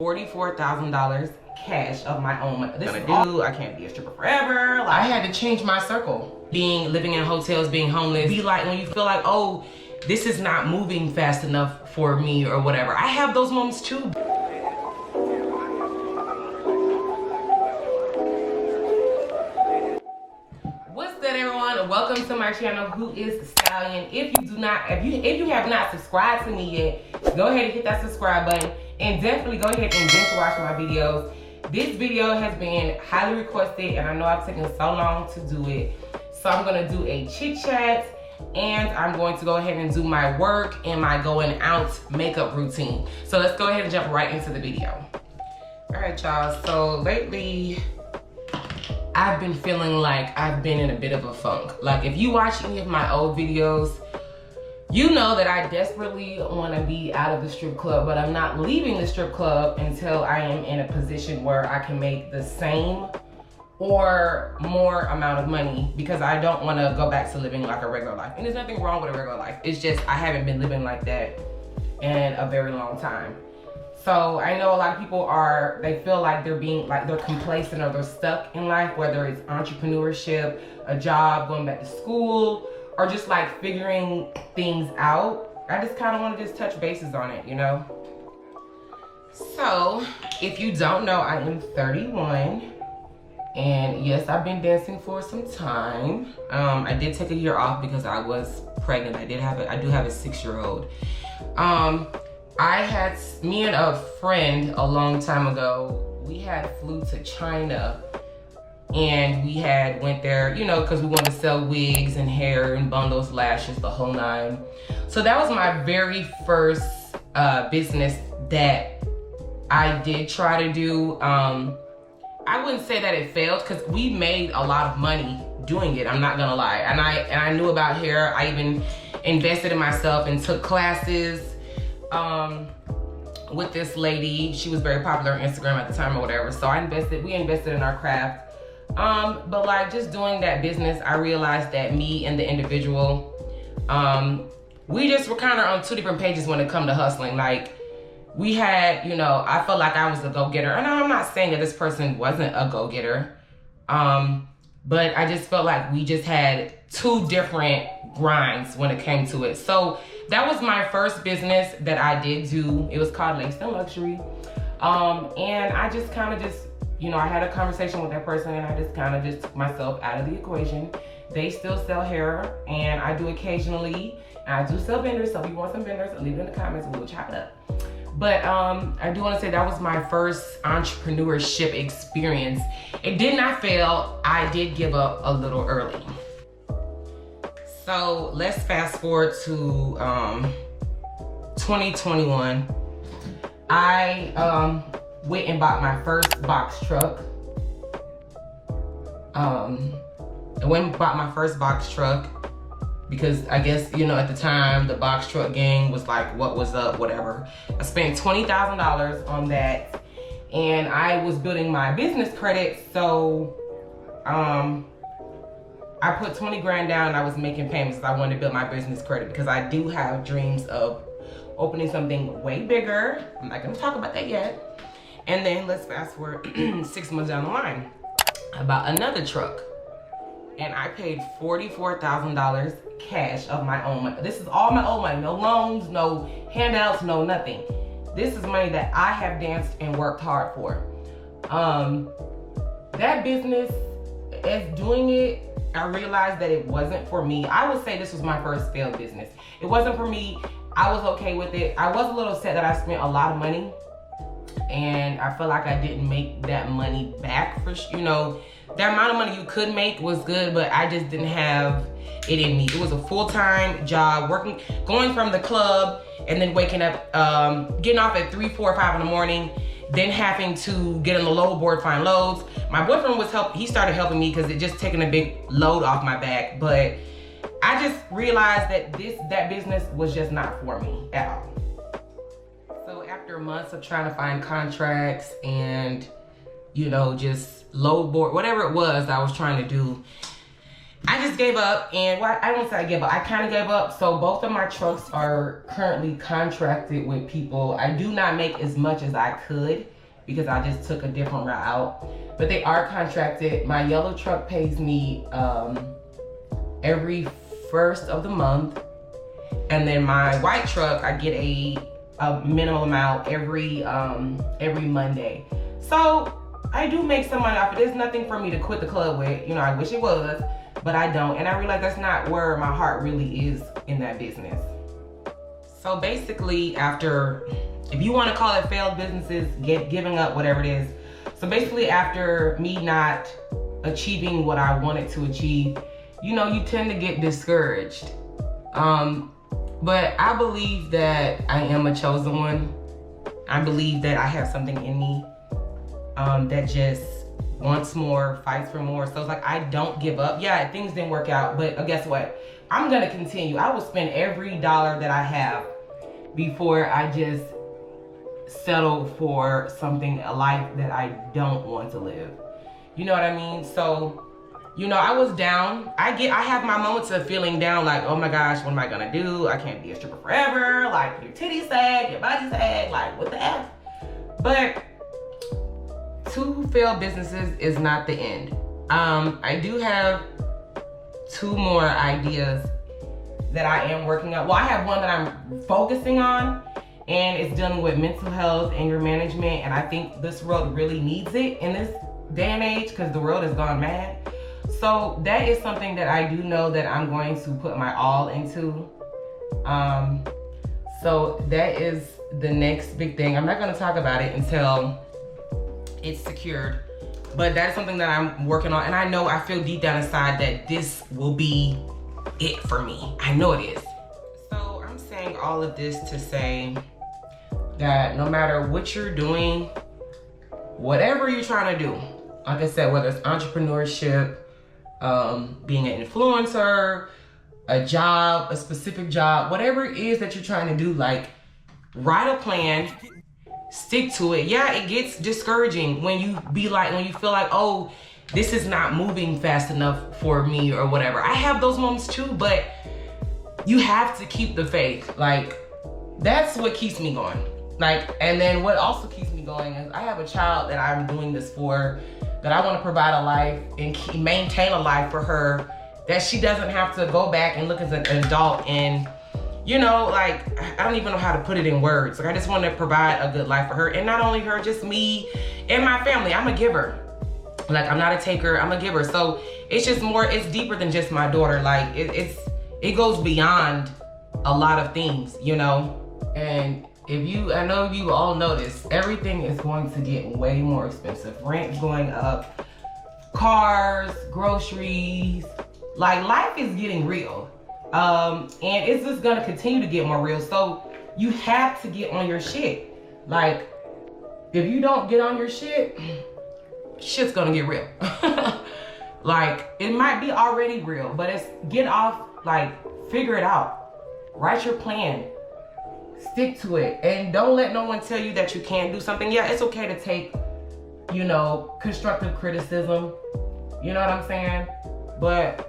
$44,000 cash of my own money. This is all I can't be a stripper forever. Like, I had to change my circle. Living in hotels, being homeless. Be like when you feel like, oh, this is not moving fast enough for me or whatever. I have those moments too. What's good, everyone? Welcome to my channel, Who is the Stallion. If you have not subscribed to me yet, go ahead and hit that subscribe button and definitely go ahead and binge watch my videos. This video has been highly requested and I know I've taken so long to do it. So I'm gonna do a chit chat and I'm going to go ahead and do my work and my going out makeup routine. So let's go ahead and jump right into the video. All right, y'all, so lately I've been feeling like I've been in a bit of a funk. Like if you watch any of my old videos, you know that I desperately want to be out of the strip club, but I'm not leaving the strip club until I am in a position where I can make the same or more amount of money, because I don't want to go back to living like a regular life. And there's nothing wrong with a regular life. It's just I haven't been living like that in a very long time. So I know a lot of people they feel like they're complacent or they're stuck in life, whether it's entrepreneurship, a job, going back to school, or just like figuring things out. I just kind of want to just touch bases on it, you know? So if you don't know, I am 31. And yes, I've been dancing for some time. I did take a year off because I was pregnant. I do have a 6-year-old. Me and a friend a long time ago, we had flew to China and we went there, you know, because we wanted to sell wigs and hair and bundles, lashes, the whole nine. So that was my very first business that I did try to do. I wouldn't say that it failed because we made a lot of money doing it, I'm not gonna lie. And I knew about hair. I even invested in myself and took classes with this lady. She was very popular on Instagram at the time or whatever. So we invested in our craft. But like just doing that business, I realized that me and the individual, we just were kind of on two different pages when it come to hustling. Like we had, you know, I felt like I was a go-getter. And I'm not saying that this person wasn't a go-getter. But I just felt like we just had two different grinds when it came to it. So that was my first business that I did do. It was called Laced and Luxury. And I just kind of you know, I had a conversation with that person and I just kind of took myself out of the equation. They still sell hair and I do occasionally. And I do sell vendors, so if you want some vendors, leave it in the comments and we'll chop it up. But I do want to say that was my first entrepreneurship experience. It did not fail. I did give up a little early. So let's fast forward to 2021. I went and bought my first box truck. I went and bought my first box truck because I guess, you know, at the time the box truck gang was like, what was up, whatever. I spent $20,000 on that and I was building my business credit. So I put 20 grand down and I was making payments because I wanted to build my business credit because I do have dreams of opening something way bigger. I'm not gonna talk about that yet. And then let's fast forward 6 months down the line. I bought another truck and I paid $44,000 cash of my own money. This is all my own money, no loans, no handouts, no nothing. This is money that I have danced and worked hard for. That business, as doing it, I realized that it wasn't for me. I would say this was my first failed business. It wasn't for me. I was okay with it. I was a little upset that I spent a lot of money and I feel like I didn't make that money back for, you know, the amount of money you could make was good, but I just didn't have it in me. It was a full-time job, going from the club and then waking up, getting off at 3, 4, 5 in the morning, then having to get on the load board, find loads. My boyfriend he started helping me because it just taking a big load off my back, but I just realized that that business was just not for me at all. So after months of trying to find contracts and, you know, just load board, whatever it was I was trying to do, I just gave up, and well, I don't say I gave up. I kind of gave up. So both of my trucks are currently contracted with people. I do not make as much as I could because I just took a different route out. But they are contracted. My yellow truck pays me every first of the month, and then my white truck I get a minimum amount every Monday. So I do make some money off it. There's nothing for me to quit the club with. You know, I wish it was, but I don't. And I realize that's not where my heart really is in that business. So basically, after, if you want to call it failed businesses, giving up, whatever it is. So basically, after me not achieving what I wanted to achieve, you know, you tend to get discouraged. But I believe that I am a chosen one. I believe that I have something in me that just wants more, fights for more. So it's like, I don't give up. Yeah, things didn't work out, but guess what? I'm gonna continue. I will spend every dollar that I have before I just settle for something, a life that I don't want to live. You know what I mean? So, you know, I was down. I have my moments of feeling down, like, oh my gosh, what am I gonna do? I can't be a stripper forever. Like, your titties sag, your body sag, like, what the F? But 2 failed businesses is not the end. I do have 2 more ideas that I am working on. Well, I have one that I'm focusing on, and it's dealing with mental health, anger management, and I think this world really needs it in this day and age because the world has gone mad. So that is something that I do know that I'm going to put my all into. So that is the next big thing. I'm not gonna talk about it until it's secured, but that is something that I'm working on, and I know, I feel deep down inside that this will be it for me. I know it is. So I'm saying all of this to say that no matter what you're doing, whatever you're trying to do, like I said, whether it's entrepreneurship, being an influencer, a job, a specific job, whatever it is that you're trying to do, like, write a plan, stick to it. Yeah, it gets discouraging when you feel like, oh, this is not moving fast enough for me or whatever. I have those moments too, but you have to keep the faith. Like, that's what keeps me going. Like, and then what also keeps me going is I have a child that I'm doing this for, that I want to provide a life and maintain a life for her, that she doesn't have to go back and look as an adult and, you know, like, I don't even know how to put it in words. Like, I just want to provide a good life for her, and not only her, just me and my family. I'm a giver. Like, I'm not a taker, I'm a giver. So it's just more, it's deeper than just my daughter. Like, it goes beyond a lot of things, you know? And I know you all notice, everything is going to get way more expensive. Rent's going up, cars, groceries, like, life is getting real. And it's just gonna continue to get more real. So you have to get on your shit. Like, if you don't get on your shit, shit's gonna get real. Like, it might be already real, but it's get off, like, figure it out. Write your plan. Stick to it. And don't let no one tell you that you can't do something. Yeah, it's okay to take, you know, constructive criticism. You know what I'm saying? But,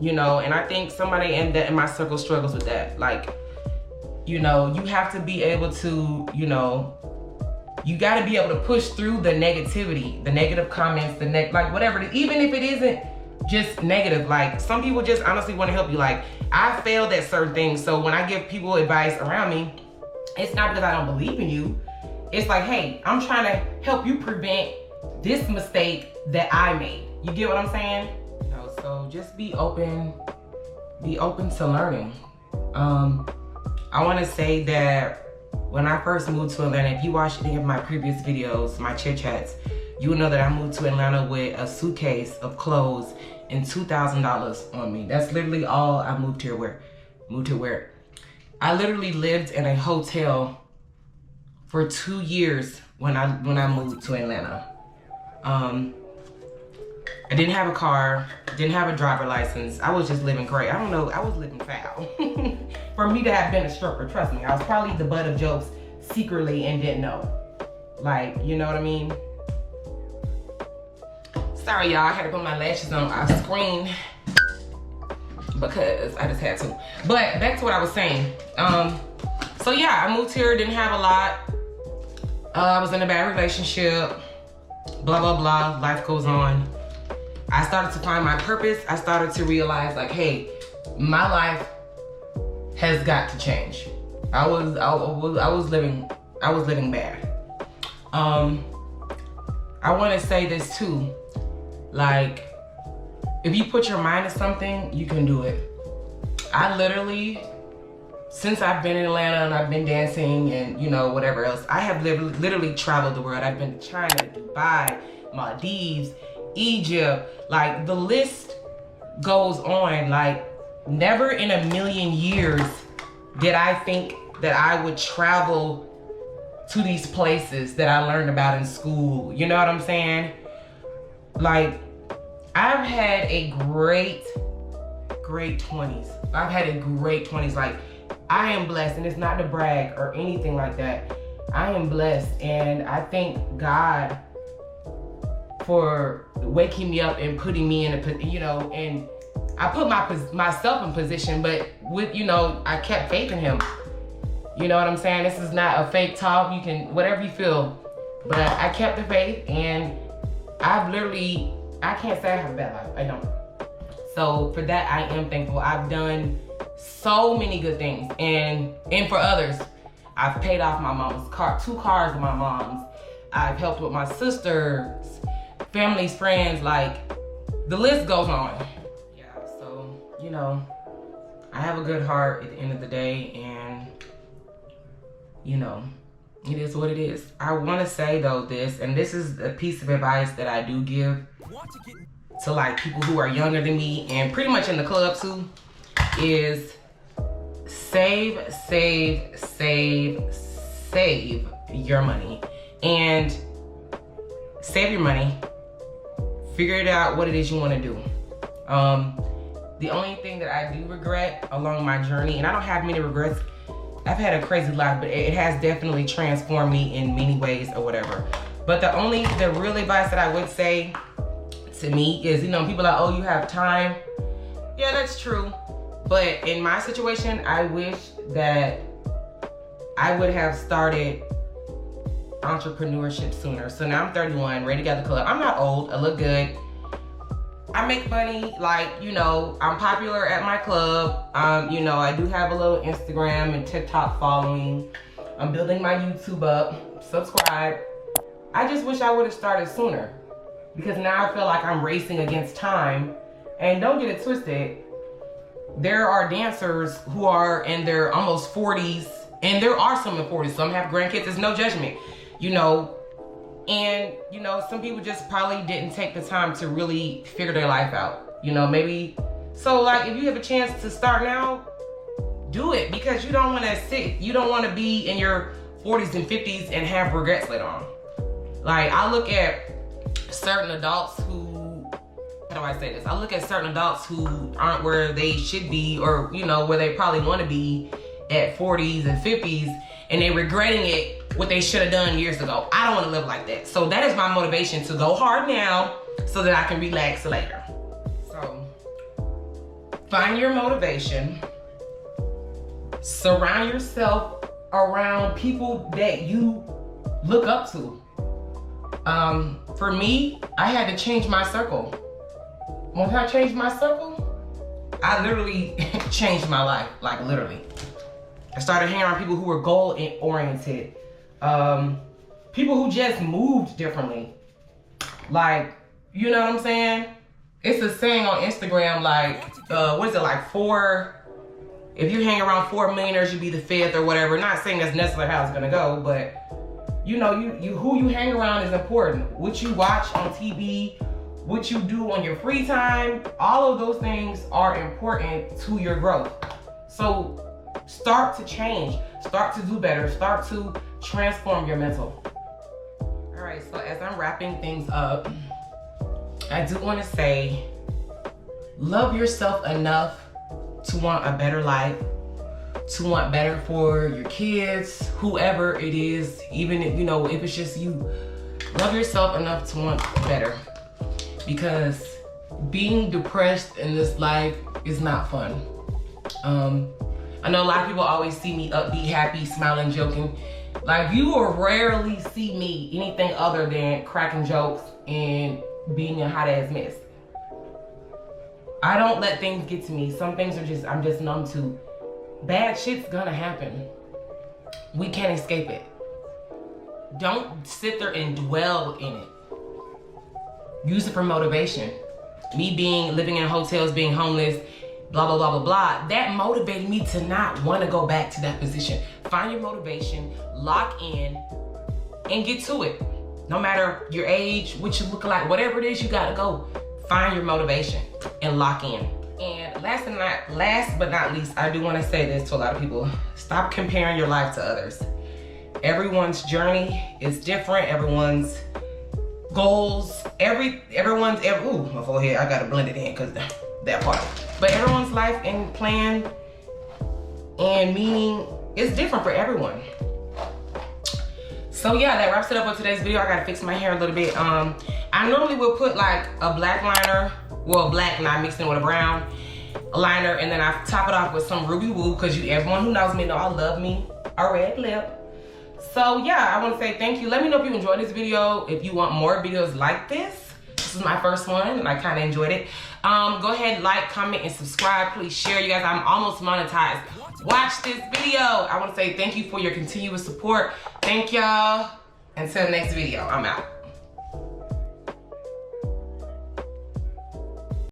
you know, and I think somebody in my circle struggles with that. Like, you know, you have to be able to, you know, you got to be able to push through the negativity, the negative comments, like, whatever, even if it isn't just negative. Like, some people just honestly want to help you. Like, I failed at certain things, so when I give people advice around me, it's not because I don't believe in you. It's like, hey, I'm trying to help you prevent this mistake that I made. You get what I'm saying? You know, so just be open to learning. I want to say that when I first moved to Atlanta, if you watched any of my previous videos, my chit chats, you will know that I moved to Atlanta with a suitcase of clothes and $2,000 on me. That's literally all I moved here where. I literally lived in a hotel for 2 years when I moved to Atlanta. I didn't have a car, didn't have a driver license. I was just living great. I don't know, I was living foul. For me to have been a stripper, trust me, I was probably the butt of jokes secretly and didn't know. Like, you know what I mean? Sorry, y'all. I had to put my lashes on our screen because I just had to. But back to what I was saying. So yeah, I moved here, didn't have a lot. I was in a bad relationship. Blah, blah, blah. Life goes on. I started to find my purpose. I started to realize, like, hey, my life has got to change. I was living bad. I want to say this too. Like, if you put your mind to something, you can do it. I literally, since I've been in Atlanta and I've been dancing and, you know, whatever else, I have literally traveled the world. I've been to China, Dubai, Maldives, Egypt. Like, the list goes on. Like, never in a million years did I think that I would travel to these places that I learned about in school. You know what I'm saying? Like, I've had a great 20s. I've had a great 20s. Like, I am blessed, and it's not to brag or anything like that. I am blessed, and I thank God for waking me up and putting me in a, you know, and I put myself in position, but with, you know, I kept faith in him. You know what I'm saying? This is not a fake talk. You can, whatever you feel, but I kept the faith, and I've literally, I can't say I have a bad life. I don't. So for that, I am thankful. I've done so many good things, and for others, I've paid off my mom's car, 2 cars of my mom's. I've helped with my sisters, families, friends, like, the list goes on. Yeah, so, you know, I have a good heart at the end of the day, and, you know, it is what it is. I want to say, though, this, and this is a piece of advice that I do give to, like, people who are younger than me, and pretty much in the club, too, is save your money. And save your money. Figure it out what it is you want to do. The only thing that I do regret along my journey, and I don't have many regrets, I've had a crazy life, but it has definitely transformed me in many ways or whatever. But the real advice that I would say to me is, you know, people are like, oh, you have time. Yeah, that's true. But in my situation, I wish that I would have started entrepreneurship sooner. So now I'm 31, ready to get the club. I'm not old, I look good. I make money, like, you know, I'm popular at my club. You know, I do have a little Instagram and TikTok following. I'm building my YouTube up, subscribe. I just wish I would have started sooner, because now I feel like I'm racing against time. And don't get it twisted, there are dancers who are in their almost 40s, and there are some in 40s. Some have grandkids, there's no judgment, you know. And, you know, some people just probably didn't take the time to really figure their life out. You know, maybe, so like, if you have a chance to start now, do it, because you don't want to you don't want to be in your 40s and 50s and have regrets later on. Like, I look at certain adults who, how do I say this? I look at certain adults who aren't where they should be, or, you know, where they probably want to be at 40s and 50s, and they regretting it, what they should have done years ago. I don't want to live like that. So that is my motivation, to go hard now so that I can relax later. So find your motivation. Surround yourself around people that you look up to. For me, I had to change my circle. Once I changed my circle, I literally changed my life, like literally. I started hanging around people who were goal-oriented. People who just moved differently. Like, you know what I'm saying? It's a saying on Instagram, like, what is it, like if you hang around 4 millionaires, you'd be the 5th or whatever. Not saying that's necessarily how it's gonna go, but you know, who you hang around is important. What you watch on TV, what you do on your free time, all of those things are important to your growth. So start to change, start to do better, start to transform your mental. All right, so as I'm wrapping things up, I do want to say, love yourself enough to want a better life, to want better for your kids, whoever it is, even if, you know, if it's just you. Love yourself enough to want better. because being depressed in this life is not fun. I know a lot of people always see me upbeat, happy, smiling, joking. Like, you will rarely see me anything other than cracking jokes and being a hot ass mess. I don't let things get to me. Some things are I'm just numb to. Bad shit's gonna happen. We can't escape it. Don't sit there and dwell in it. Use it for motivation. Me living in hotels, being homeless, blah, blah, blah, blah, blah, that motivated me to not want to go back to that position. Find your motivation, lock in, and get to it. No matter your age, what you look like, whatever it is, you gotta go. Find your motivation and lock in. And last but not least, I do want to say this to a lot of people. Stop comparing your life to others. Everyone's journey is different. Everyone's goals, everyone's, ooh, my forehead, I gotta blend it in because that part. But everyone's life and plan and meaning is different for everyone. So yeah, that wraps it up for today's video. I gotta fix my hair a little bit. I normally will put like a black liner, well, black not mixed in with a brown liner, and then I top it off with some Ruby Woo, because everyone who knows me know I love me a red lip. So yeah, I want to say thank you. Let me know if you enjoyed this video. If you want more videos like this. This is my first one and I kind of enjoyed it. Go ahead, like, comment, and subscribe. Please share, you guys. I'm almost monetized. Watch this video. I want to say thank you for your continuous support. Thank y'all. Until next video, I'm out.